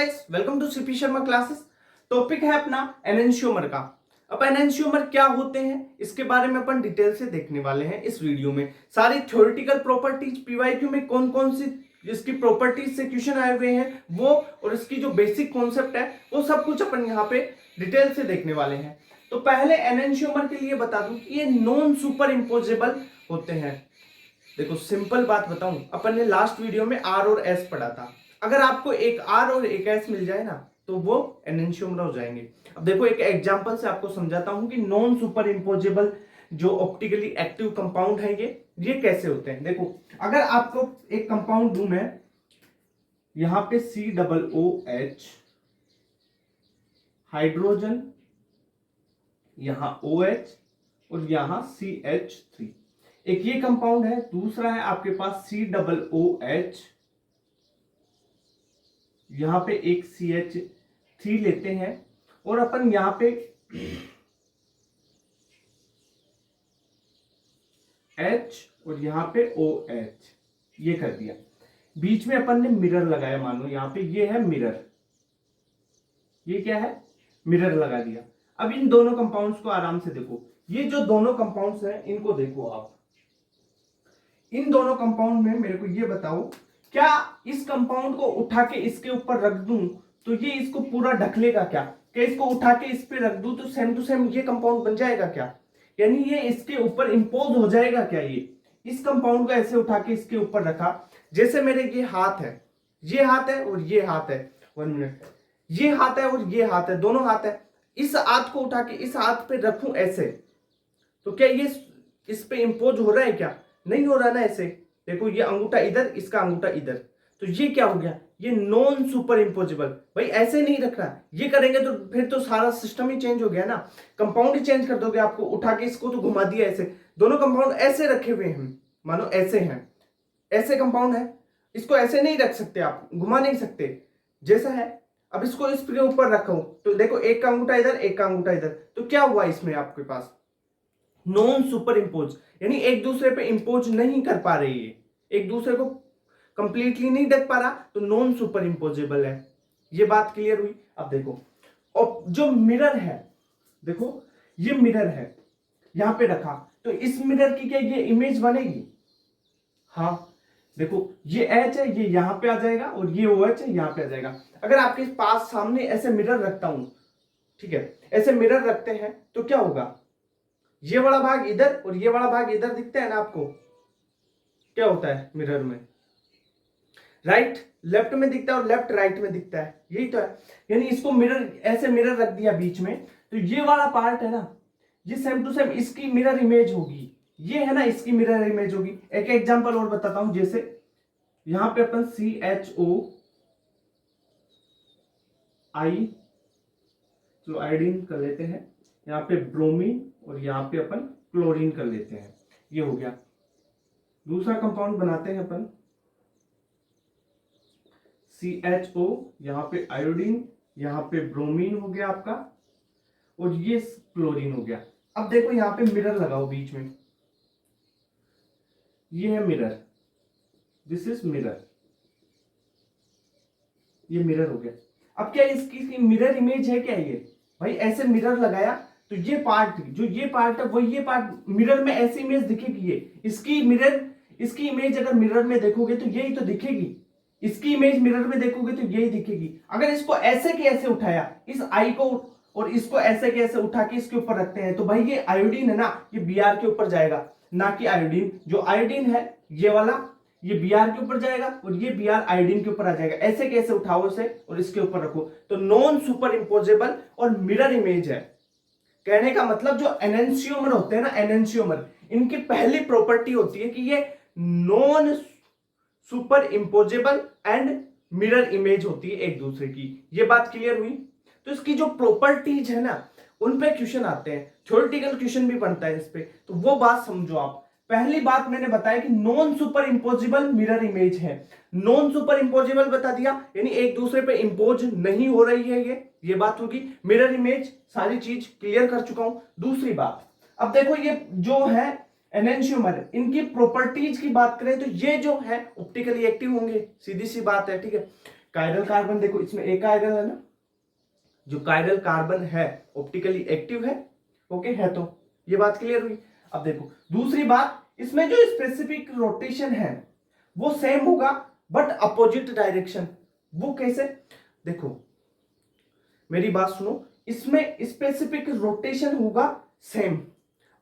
Guys, welcome to CP Sharma classes. Topic है अपना enantiomer का। अब एनेंशियोमर क्या होते हैं इसके बारे में अपन डिटेल से देखने वाले हैं इस वीडियो में। सारी थ्योरेटिकल प्रॉपर्टीज पीवाईक्यू में कौन कौन सी इसकी प्रॉपर्टीज से क्वेश्चन आए हुए हैं वो, और इसकी जो बेसिक कॉन्सेप्ट है वो सब कुछ अपन यहाँ पे डिटेल से देखने वाले हैं। तो पहले एनेंशियोमर के लिए बता दूं कि ये नॉन सुपर इम्पोजेबल होते हैं। देखो सिंपल बात बताऊं, अपन ने लास्ट वीडियो में आर और एस पढ़ा था। अगर आपको एक आर और एक एस मिल जाए ना तो वो एनेंशियोमर हो जाएंगे। अब देखो एक एग्जांपल से आपको समझाता हूं कि नॉन सुपर इम्पोजेबल जो ऑप्टिकली एक्टिव कंपाउंड है ये कैसे होते हैं। देखो अगर आपको एक कंपाउंड दूं मैं, यहां पे COOH हाइड्रोजन, यहां OH और यहां CH3, एक ये कंपाउंड है। दूसरा है आपके पास COOH, यहां पे एक CH3 लेते हैं और अपन यहां पे H और यहां पे OH ये कर दिया। बीच में अपन ने मिरर लगाया, मानो यहां पे ये है मिरर, ये क्या है मिरर लगा दिया। अब इन दोनों कंपाउंड्स को आराम से देखो, ये जो दोनों कंपाउंड्स हैं इनको देखो आप। इन दोनों कंपाउंड में मेरे को ये बताओ, क्या इस कंपाउंड को उठा के इसके ऊपर रख दूं तो ये इसको पूरा ढक लेगा क्या? क्या इसको उठा के इस पे रख दूं तो सेम टू सेम ये कंपाउंड बन जाएगा क्या? यानी ये इसके ऊपर इंपोज हो जाएगा क्या? ये इस कंपाउंड को ऐसे उठा के इसके ऊपर रखा, जैसे मेरे ये हाथ है, ये हाथ है और ये हाथ है। 1 मिनट, ये हाथ है और ये हाथ है, दोनों हाथ है। इस हाथ को उठा के इस हाथ पे रखूं ऐसे, तो क्या ये इस पे इंपोज हो रहा है क्या? नहीं हो रहा ना। ऐसे देखो, ये अंगूठा इधर, इसका अंगूठा इधर, तो ये क्या हो गया? ये नॉन सुपर इम्पोजेबल। भाई ऐसे नहीं रखना, ये करेंगे तो फिर तो सारा सिस्टम ही चेंज हो गया ना, कंपाउंड ही चेंज कर दोगे। आपको उठा के इसको तो घुमा दिया ऐसे, दोनों कंपाउंड ऐसे रखे हुए हैं, मानो ऐसे हैं, ऐसे कंपाउंड है, इसको ऐसे नहीं रख सकते, आप घुमा नहीं सकते जैसा है। अब इसको इसके ऊपर रखो तो देखो, एक का अंगूठा इधर, एक का अंगूठा इधर, तो क्या हुआ इसमें आपके पास? नॉन सुपर इम्पोज, यानी एक दूसरे पे इंपोज नहीं कर पा रही है, एक दूसरे को कंप्लीटली नहीं ढक पा रहा, तो नॉन सुपर इम्पोजेबल है। ये बात क्लियर हुई। अब देखो, और जो मिरर है, देखो ये मिरर है यहां पे रखा, तो इस मिरर की क्या ये इमेज बनेगी? हाँ देखो, ये H है, ये यहां पे आ जाएगा और ये OH है, यहां पे आ जाएगा। अगर आपके पास सामने ऐसे मिरर रखता हूं, ठीक है, ऐसे मिरर रखते हैं तो क्या होगा? ये वाला भाग इधर और ये वाला भाग इधर दिखता है ना आपको? क्या होता है मिरर में? राइट लेफ्ट में दिखता है और लेफ्ट राइट में दिखता है, यही तो है। यानी इसको मिरर, ऐसे मिरर रख दिया बीच में, तो ये वाला पार्ट है ना, ये सेम टू सेम इसकी मिरर इमेज होगी। ये है ना, इसकी मिरर इमेज होगी। एक एग्जांपल और बताता हूं, जैसे यहां पे अपन CHO I, जो आयोडीन कर लेते हैं, यहाँ पे ब्रोमीन और यहाँ पे अपन क्लोरीन कर लेते हैं, ये हो गया। दूसरा कंपाउंड बनाते हैं अपन CHO, यहाँ पे आयोडीन, यहाँ पे ब्रोमीन हो गया आपका, और ये क्लोरीन हो गया। अब देखो यहाँ पे मिरर लगाओ बीच में, ये है मिरर, दिस इज मिरर, ये मिरर हो गया। अब क्या इसकी मिरर इमेज है क्या? ये भाई ऐसे मिरर लगाया तो ये पार्ट, जो ये पार्ट है वो, ये पार्ट मिरर में ऐसी इमेज दिखेगी। ये इसकी मिरर, इसकी इमेज अगर मिरर में देखोगे तो यही तो दिखेगी, इसकी इमेज मिरर में देखोगे तो यही दिखेगी। अगर इसको ऐसे के ऐसे उठाया, इस आई को, और इसको ऐसे के ऐसे उठा के इसके ऊपर रखते हैं, तो भाई ये आयोडीन है ना, ये Br के ऊपर जाएगा, ना कि आयोडीन। जो आयोडीन है ये वाला, ये Br के ऊपर जाएगा और ये Br आयोडीन के ऊपर आ जाएगा। ऐसे कैसे उठाओ इसे और इसके ऊपर रखो, तो नॉन सुपर इम्पोजेबल और मिरर इमेज है। कहने का मतलब जो एनेंशियोमर होते हैं ना, एनेंशियोमर, इनकी पहली प्रॉपर्टी होती है कि ये non super imposable and mirror image होती है एक दूसरे की। ये बात क्लियर हुई। तो इसकी जो प्रॉपर्टीज है ना, उन पे क्वेश्चन आते हैं, थ्योरेटिकल क्वेश्चन भी बनता है इस पे, तो वो बात समझो आप। पहली बात मैंने बताया कि non super imposable mirror image है। नॉन सुपर इम्पोजिबल बता दिया, यानी एक दूसरे पे इंपोज नहीं हो रही है ये बात होगी। मिरर इमेज, सारी चीज क्लियर कर चुका हूं। दूसरी बात, अब देखो ये जो है एनेंशियोमर, इनकी प्रॉपर्टीज की बात करें तो ये जो है ऑप्टिकली एक्टिव होंगे, सीधी सी बात है, ठीक है। कायरल कार्बन देखो इसमें एक कायरल है ना, जो कायरल कार्बन है ऑप्टिकली एक्टिव है, ओके है। तो ये बात क्लियर हुई। अब देखो दूसरी बात, इसमें जो स्पेसिफिक रोटेशन है वो सेम होगा बट अपोजिट डायरेक्शन। वो कैसे? देखो मेरी बात सुनो, इसमें स्पेसिफिक रोटेशन होगा सेम,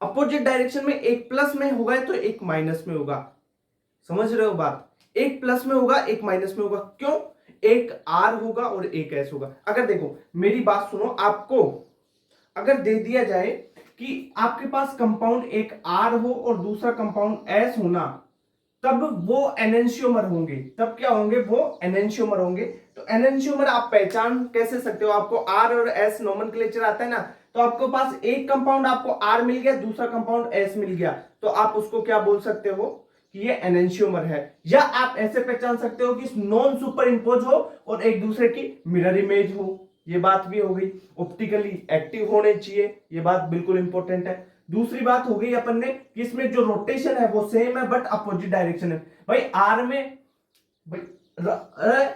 अपोजिट डायरेक्शन में एक प्लस में होगा तो एक माइनस में होगा। समझ रहे हो बात? एक प्लस में होगा एक माइनस में होगा। क्यों? एक आर होगा और एक एस होगा। अगर देखो मेरी बात सुनो, आपको अगर दे दिया जाए कि आपके पास कंपाउंड एक आर हो और दूसरा कंपाउंड एस होना, तब वो एनेंशियोमर होंगे। तब क्या होंगे? वो एनेंशियोमर होंगे। तो एनेंशियोमर आप पहचान कैसे सकते हो? आपको आर और एस नोमेनक्लेचर आता है ना, तो आपके पास एक कंपाउंड आपको आर मिल गया, दूसरा कंपाउंड एस मिल गया, तो आप उसको क्या बोल सकते हो कि ये एनेंशियोमर है। या आप ऐसे पहचान सकते हो कि नॉन सुपर इंपोज हो और एक दूसरे की मिरर इमेज हो। ये बात भी हो गई। ऑप्टिकली एक्टिव होने चाहिए, ये बात बिल्कुल इंपॉर्टेंट है। दूसरी बात हो गई अपन ने कि इसमें जो रोटेशन है वो सेम है बट अपोजिट डायरेक्शन है। भाई आर में, भाई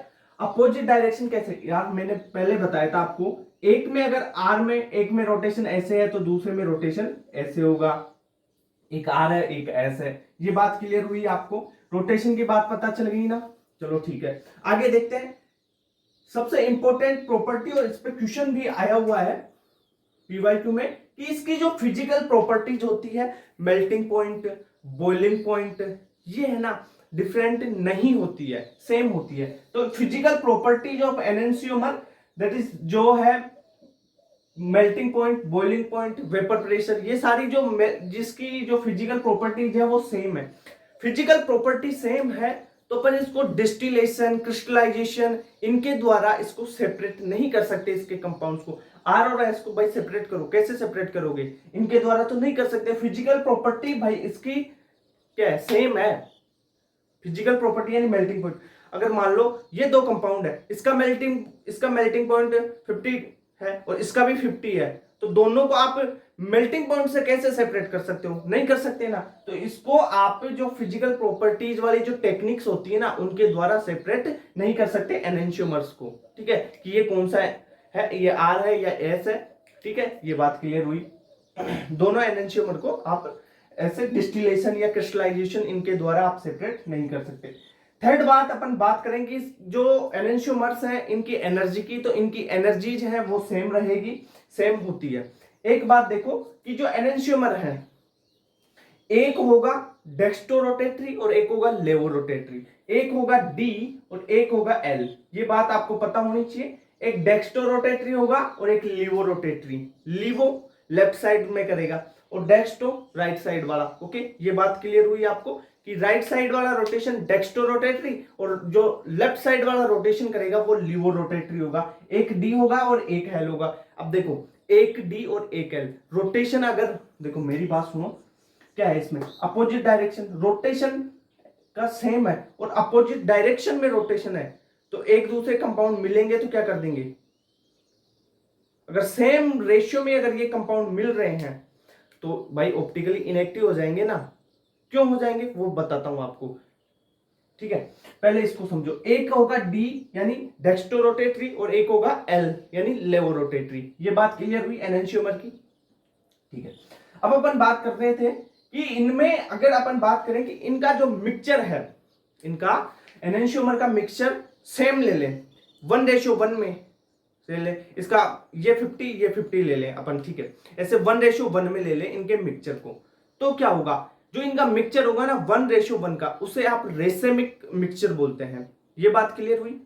अपोजिट डायरेक्शन कैसे यार? मैंने पहले बताया था आपको, एक में अगर आर में एक में रोटेशन ऐसे है तो दूसरे में रोटेशन ऐसे होगा। एक आर है एक एस है। ये बात क्लियर हुई आपको? रोटेशन की बात पता चल गई ना? चलो ठीक है, आगे देखते हैं। सबसे इंपॉर्टेंट प्रॉपर्टी, और इस पे क्वेश्चन भी आया हुआ है PY2 में, कि इसकी जो फिजिकल प्रॉपर्टीज होती है, मेल्टिंग पॉइंट, बॉइलिंग पॉइंट, ये है ना डिफरेंट नहीं होती है, सेम होती है। तो physical properties of enantiomer, that is जो है melting point, boiling point, vapour pressure, ये सारी जो जिसकी जो फिजिकल प्रॉपर्टीज है वो सेम है। फिजिकल प्रॉपर्टी सेम है तो अपन इसको डिस्टिलेशन, क्रिस्टलाइजेशन, इनके द्वारा इसको सेपरेट नहीं कर सकते। इसके कंपाउंड्स को आर और एस को भाई सेपरेट करो, कैसे सेपरेट करोगे? इनके द्वारा तो नहीं कर सकते। फिजिकल प्रॉपर्टी भाई इसकी क्या है? सेम है। फिजिकल प्रॉपर्टी यानी मेल्टिंग पॉइंट। अगर मान लो ये दो कंपाउंड है, इसका मेल्टिंग पॉइंट 50 है और इसका भी 50 है, तो दोनों को आप मेल्टिंग पॉइंट से कैसे सेपरेट कर सकते हो? नहीं कर सकते ना। तो इसको आप जो फिजिकल प्रॉपर्टीज वाली जो टेक्निक्स होती है ना, उनके द्वारा सेपरेट नहीं कर सकते एनेंशियोमर्स को। ठीक है, कि ये कौन सा है, ये आर है या एस है। ठीक है, ये बात क्लियर हुई। दोनों एनेंशियोमर को आप ऐसे डिस्टिलेशन या क्रिस्टलाइजेशन इनके द्वारा आप सेपरेट नहीं कर सकते। थर्ड बात अपन बात करेंगे, जो एनेंशियोमर्स हैं इनकी एनर्जी की, तो इनकी एनर्जीज है वो सेम रहेगी, सेम होती है। एक बात देखो कि जो एनेंशियोमर है, एक होगा डेक्स्टोरोटेटरी और एक होगा लेवोरोटेटरी, एक होगा डी और एक होगा एल। ये बात आपको पता होनी चाहिए। एक डेक्स्टोरोटेटरी होगा और एक लिवोरोटेटरी। लिवो लेफ्ट साइड में करेगा और डेक्स्टो राइट साइड वाला। ओके, ये बात क्लियर हुई आपको कि राइट साइड वाला रोटेशन डेक्स्टोरोटेटरी और जो लेफ्ट साइड वाला रोटेशन करेगा वो लिवोरोटेटरी होगा। एक डी होगा और एक एल होगा। अब देखो एक डी और एक एल रोटेशन, अगर देखो मेरी बात सुनो, क्या है इसमें? अपोजिट डायरेक्शन, रोटेशन का सेम है और अपोजिट डायरेक्शन में रोटेशन है, तो एक दूसरे कंपाउंड मिलेंगे तो क्या कर देंगे? अगर सेम रेशियो में अगर ये कंपाउंड मिल रहे हैं तो भाई ऑप्टिकली इनएक्टिव हो जाएंगे ना। क्यों हो जाएंगे वो बताता हूं आपको। ठीक है, पहले इसको समझो। एक होगा डी यानी डेक्स्टोरोटेटरी और एक होगा एल यानी लेवोरोटेटरी। ये बात क्लियर हुई एनेंशियोमर की? ठीक है, अब अपन बात कर रहे थे कि इनमें अगर अपन बात करें कि इनका जो मिक्सचर है, इनका एनेंशियोमर का मिक्सचर सेम ले लें, 1:1 में ले ले, इसका ये 50 ले लें अपन। ठीक है, ऐसे 1:1 में ले लें इनके मिक्सचर को, तो क्या होगा? जो इनका मिक्सचर होगा ना 1:1 का, उसे आप रेसेमिक मिक्सचर बोलते हैं। ये बात क्लियर हुई?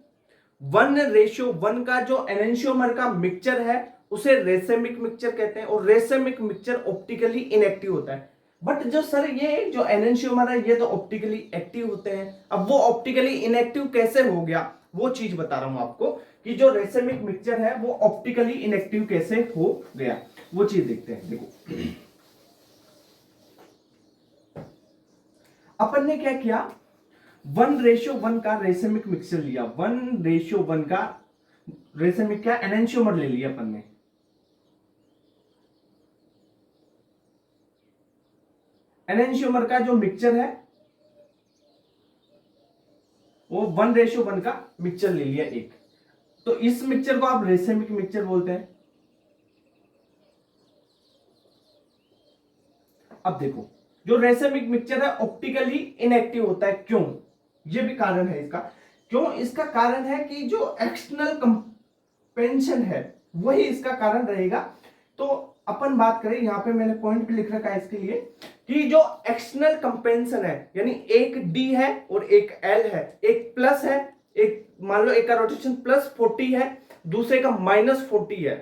1:1 का जो एनेंशियोमर का मिक्सचर है उसे रेसेमिक मिक्सचर कहते हैं और रेसेमिक मिक्सचर ऑप्टिकली इनएक्टिव होता है। बट जो सर ये जो एनेंशियोमर है ये तो ऑप्टिकली एक्टिव होते हैं, अब वो ऑप्टिकली इनएक्टिव कैसे हो गया वो चीज बता रहा हूं आपको कि जो रेसेमिक मिक्सचर है वो ऑप्टिकली इनएक्टिव कैसे हो गया, वो चीज देखते हैं। देखो अपन ने क्या किया, 1:1 का रेसेमिक मिक्सचर लिया, 1:1 का रेसेमिक क्या एनेंशियोमर ले लिया अपन ने। एनेंशियोमर का जो मिक्सचर है वो 1:1 का मिक्सचर ले लिया एक, तो इस मिक्सचर को आप रेसेमिक मिक्सचर बोलते हैं। अब देखो, जो रेसेमिक मिक्सचर है ऑप्टिकली इनएक्टिव होता है, क्यों? ये भी कारण है इसका। क्यों? इसका कारण है कि जो एक्सटर्नल कंपेंशन है वही इसका कारण रहेगा। तो अपन बात करें, यहां पे मैंने पॉइंट भी लिख रखा है इसके लिए, कि जो एक्सटर्नल कंपेंशन है, यानी एक डी है और एक एल है, एक प्लस है, एक मान लो एक का रोटेशन +40 है, दूसरे का -40 है,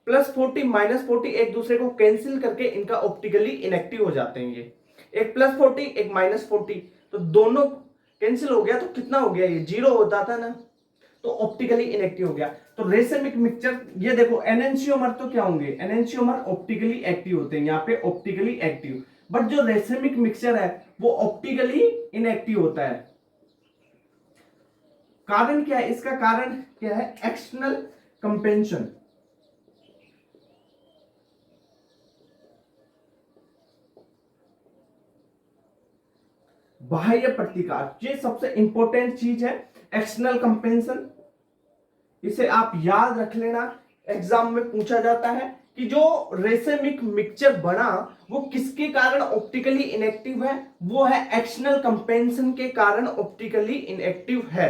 +40 -40 एक दूसरे को कैंसिल करके इनका ऑप्टिकली इनएक्टिव हो जाते हैं। ये एक +40 एक -40, तो दोनों कैंसिल हो गया, तो कितना हो गया? ये 0 होता था ना, तो ऑप्टिकली इनएक्टिव हो गया। तो रेसेमिक मिक्सचर, ये देखो एनेंशियोमर तो क्या होंगे? एनेंशियोमर ऑप्टिकली एक्टिव होते हैं, यहाँ पे ऑप्टिकली एक्टिव, बट जो रेसेमिक मिक्सचर है वो ऑप्टिकली इनएक्टिव होता है। कारण क्या है इसका? कारण क्या है? एक्सटर्नल कंपेंशन। बाह्य प्रतिकार, ये सबसे इंपॉर्टेंट चीज है, एक्सटर्नल कंपेंशन। इसे आप याद रख लेना, एग्जाम में पूछा जाता है कि जो रेसेमिक मिक्सचर बना वो किसके कारण ऑप्टिकली इनएक्टिव है? वो है एक्सटर्नल कंपेंशन के कारण ऑप्टिकली इनएक्टिव है।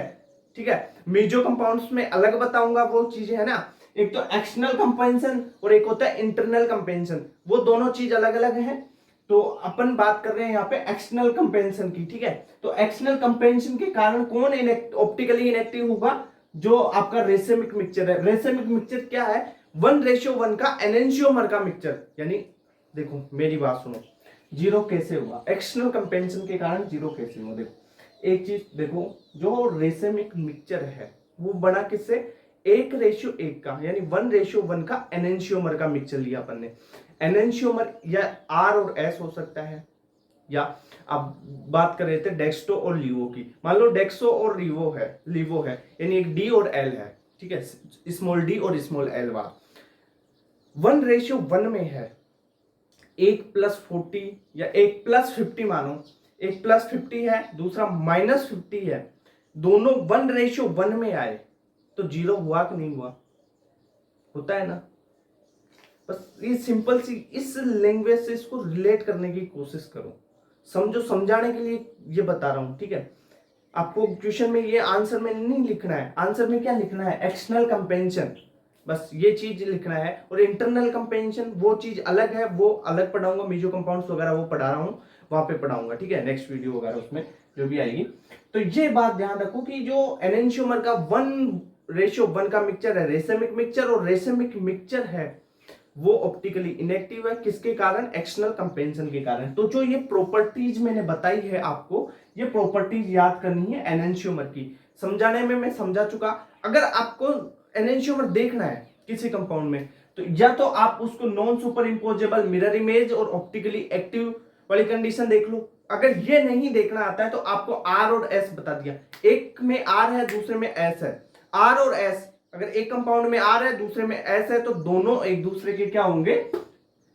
ठीक है, मेजो कंपाउंड्स में अलग बताऊंगा वो चीजें, है ना। एक तो एक्सटर्नल कंपेंशन और एक होता है इंटरनल कंपेंशन, वो दोनों चीज अलग अलग है। तो अपन बात कर रहे हैं यहाँ पे एक्सटर्नल कंपेंशन की। ठीक है, तो एक्सटर्नल कंपेंशन के कारण कौन ऑप्टिकली इनएक्टिव होगा? जो आपका रेसेमिक मिक्सचर है। रेसेमिक मिक्सचर क्या है? 1:1 का एनेंशियोमर का मिक्सचर। यानी देखो मेरी बात सुनो, 0 कैसे हुआ? एक्सटर्नल कंपेंशन के कारण 0 कैसे हुआ? देखो एक चीज देखो, जो रेसेमिक मिक्सचर है वो बना किससे? 1:1 का, यानी 1:1 का एनेंशियोमर का मिक्सचर लिया अपन ने। एनेंशियोमर या R और S हो सकता है, या अब बात कर रहे थे डेक्सटो और लीवो की। मान लो डेक्सो और लीवो है, यानी एक D और L है। ठीक है, स्मॉल d और स्मॉल l वाला 1:1 में है। 1+40 या 1+50 मानो, 1+50 है, दूसरा -50 है, दोनों 1:1 में आए, तो 0 हुआ कि नहीं हुआ? होता है ना। बस ये सिंपल सी इस लैंग्वेज से इसको रिलेट करने की कोशिश करो, समझो, समझाने के लिए ये बता रहा हूं। ठीक है, आपको क्वेश्चन में ये आंसर में नहीं लिखना है, आंसर में क्या लिखना है? एक्सटर्नल कंपेंशन, बस ये चीज लिखना है। और इंटरनल कंपेंशन वो चीज अलग है, वो अलग पढ़ाऊंगा, मेजो कंपाउंड्स वगैरह वो पढ़ा रहा हूं, वहां पे पढ़ाऊंगा। ठीक है, नेक्स्ट वीडियो वगैरह उसमें जो भी आएगी। तो ये बात ध्यान रखो कि जो एनेंशियोमर का 1:1 का मिक्सचर है रेसेमिक मिक्सचर, और रेसेमिक मिक्सचर है वो ऑप्टिकली इनएक्टिव है। किसके कारण? एक्सटर्नल कंपेंशन के कारण। तो जो ये प्रॉपर्टीज मैंने बताई है आपको, ये प्रॉपर्टीज याद करनी है एनेंशियोमर की। समझाने में मैं समझा चुका। अगर आपको एनेंशियोमर देखना है किसी कंपाउंड में, तो या तो आप उसको नॉन सुपर इंपोजेबल मिरर इमेज और ऑप्टिकली एक्टिव वाली कंडीशन देख लो। अगर ये नहीं देखना आता है तो आपको आर और एस बता दिया, एक में आर है दूसरे में एस है। आर और एस, अगर एक कंपाउंड में आर है दूसरे में एस है, तो दोनों एक दूसरे के क्या होंगे?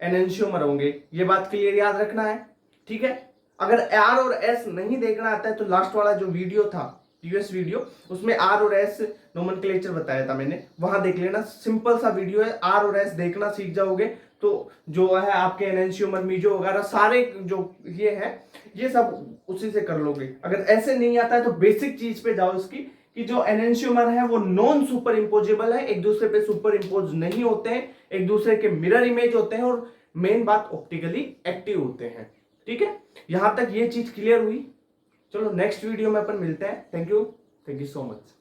एनेंशियोमर होंगे। ये बात क्लियर याद रखना है। ठीक है, अगर आर और एस नहीं देखना आता है तो लास्ट वाला जो वीडियो था, यूएस वीडियो, उसमें आर और एस नोमेनक्लेचर बताया था मैंने, वहां देख लेना। सिंपल सा वीडियो है, आर और एस देखना सीख जाओगे तो जो है आपके एनेंशियोमर मीजो वगैरह सारे जो ये है ये सब उसी से कर लोगे। अगर ऐसे नहीं आता है तो बेसिक चीज पे जाओ इसकी, कि जो एनेंशियोमर है वो नॉन सुपर इंपोजेबल है, एक दूसरे पे सुपर इंपोज नहीं होते हैं, एक दूसरे के मिरर इमेज होते हैं, और मेन बात ऑप्टिकली एक्टिव होते हैं। ठीक है, यहां तक ये चीज क्लियर हुई। चलो नेक्स्ट वीडियो में अपन मिलते हैं। Thank you so much.